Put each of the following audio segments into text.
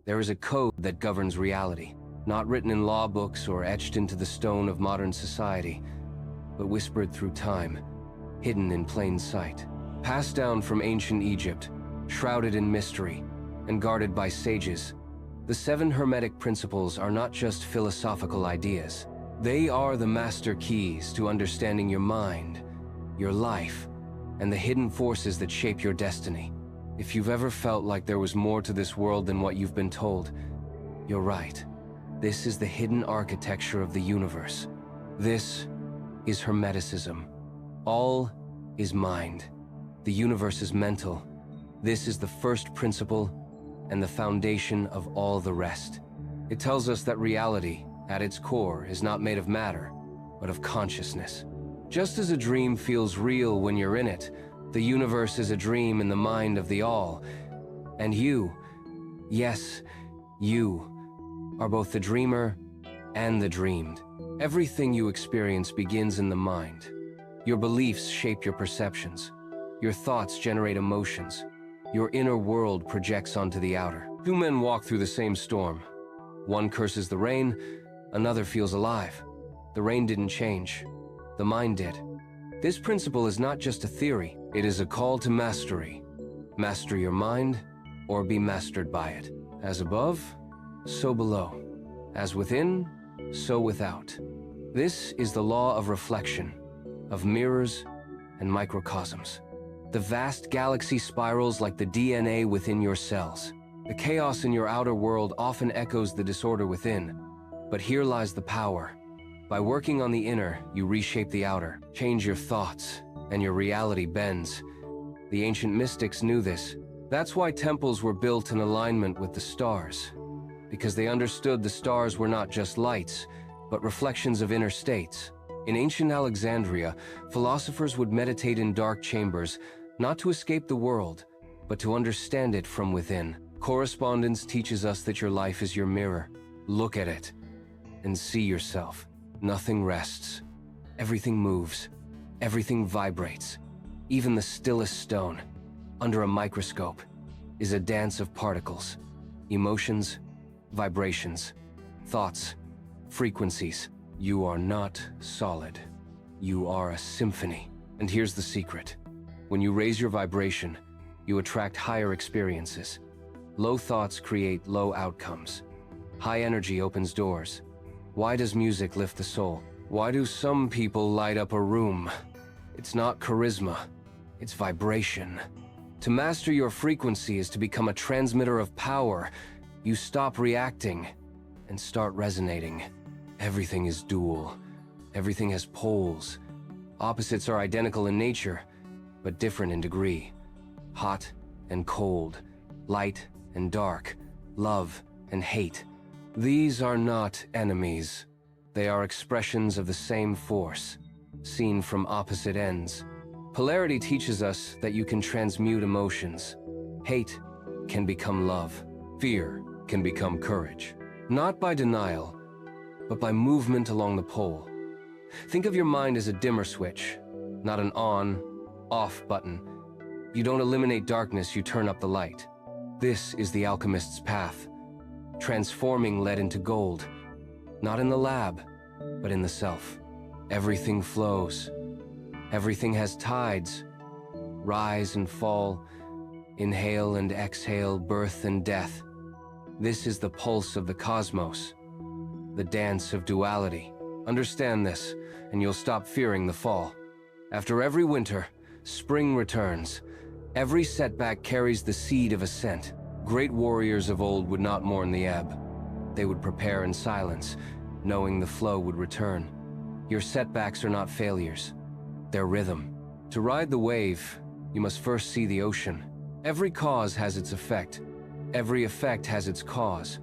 There is a code that governs reality, not written in law books or etched into the stone of modern society, but whispered through time, hidden in plain sight. Passed down from ancient Egypt, shrouded in mystery, and guarded by sages, the 7 Hermetic Principles are not just philosophical ideas. They are the master keys to understanding your mind, your life, and the hidden forces that shape your destiny. If you've ever felt like there was more to this world than what you've been told, you're right. This is the hidden architecture of the universe. This is Hermeticism. All is mind. The universe is mental. This is the first principle and the foundation of all the rest. It tells us that reality, at its core, is not made of matter, but of consciousness. Just as a dream feels real when you're in it, the universe is a dream in the mind of the all. And you, yes, you, are both the dreamer and the dreamed. Everything you experience begins in the mind. Your beliefs shape your perceptions. Your thoughts generate emotions. Your inner world projects onto the outer. 2 men walk through the same storm. One curses the rain, another feels alive. The rain didn't change. The mind did. This principle is not just a theory, it is a call to mastery. Master your mind, or be mastered by it. As above, so below. As within, so without. This is the law of reflection, of mirrors and microcosms. The vast galaxy spirals like the DNA within your cells. The chaos in your outer world often echoes the disorder within, but here lies the power. By working on the inner, you reshape the outer, change your thoughts, and your reality bends. The ancient mystics knew this. That's why temples were built in alignment with the stars, because they understood the stars were not just lights, but reflections of inner states. In ancient Alexandria, philosophers would meditate in dark chambers, not to escape the world, but to understand it from within. Correspondence teaches us that your life is your mirror. Look at it and see yourself. Nothing rests. Everything moves. Everything vibrates. Even the stillest stone, under a microscope, is a dance of particles. Emotions, vibrations, thoughts, frequencies. You are not solid. You are a symphony. And here's the secret. When you raise your vibration, you attract higher experiences. Low thoughts create low outcomes. High energy opens doors. Why does music lift the soul? Why do some people light up a room? It's not charisma, it's vibration. To master your frequency is to become a transmitter of power. You stop reacting and start resonating. Everything is dual. Everything has poles. Opposites are identical in nature, but different in degree. Hot and cold, light and dark, love and hate. These are not enemies. They are expressions of the same force, seen from opposite ends. Polarity teaches us that you can transmute emotions. Hate can become love. Fear can become courage. Not by denial, but by movement along the pole. Think of your mind as a dimmer switch, not an on-off button. You don't eliminate darkness, you turn up the light. This is the alchemist's path. Transforming lead into gold, not in the lab, but in the self. Everything flows. Everything has tides, rise and fall, inhale and exhale, birth and death. This is the pulse of the cosmos, the dance of duality. Understand this, and you'll stop fearing the fall. After every winter, spring returns. Every setback carries the seed of ascent. Great warriors of old would not mourn the ebb. They would prepare in silence, knowing the flow would return. Your setbacks are not failures. They're rhythm. To ride the wave, you must first see the ocean. Every cause has its effect. Every effect has its cause.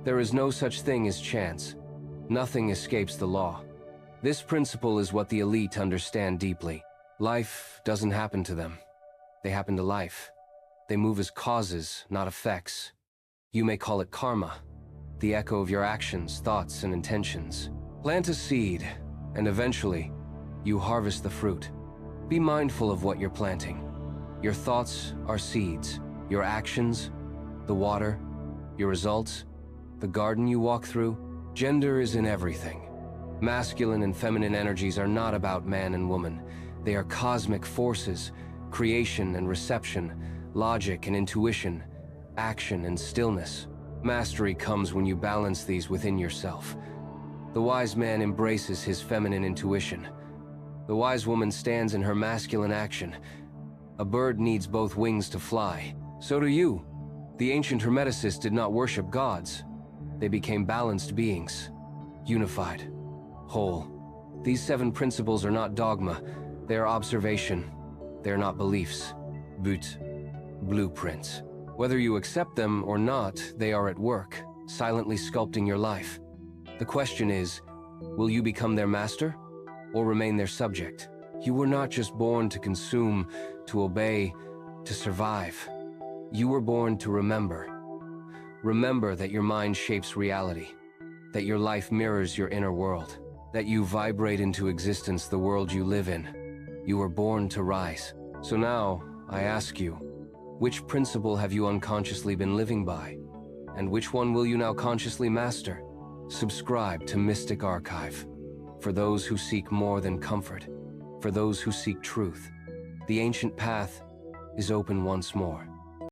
There is no such thing as chance. Nothing escapes the law. This principle is what the elite understand deeply. Life doesn't happen to them. They happen to life. They move as causes, not effects. You may call it karma, the echo of your actions, thoughts, and intentions. Plant a seed, and eventually, you harvest the fruit. Be mindful of what you're planting. Your thoughts are seeds. Your actions, the water, Your results? The garden you walk through? Gender is in everything. Masculine and feminine energies are not about man and woman. They are cosmic forces, creation and reception, logic and intuition, action and stillness. Mastery comes when you balance these within yourself. The wise man embraces his feminine intuition. The wise woman stands in her masculine action. A bird needs both wings to fly. So do you. The ancient Hermeticists did not worship gods. They became balanced beings, unified, whole. These 7 principles are not dogma. They are observation. They are not beliefs. Blueprints. Whether you accept them or not, they are at work, silently sculpting your life. The question is, will you become their master or remain their subject? You were not just born to consume, to obey, to survive. You were born to remember. Remember that your mind shapes reality, that your life mirrors your inner world, that you vibrate into existence the world you live in. You were born to rise. So now, I ask you, which principle have you unconsciously been living by? And which one will you now consciously master? Subscribe to Mystic Archive. For those who seek more than comfort, for those who seek truth, the ancient path is open once more.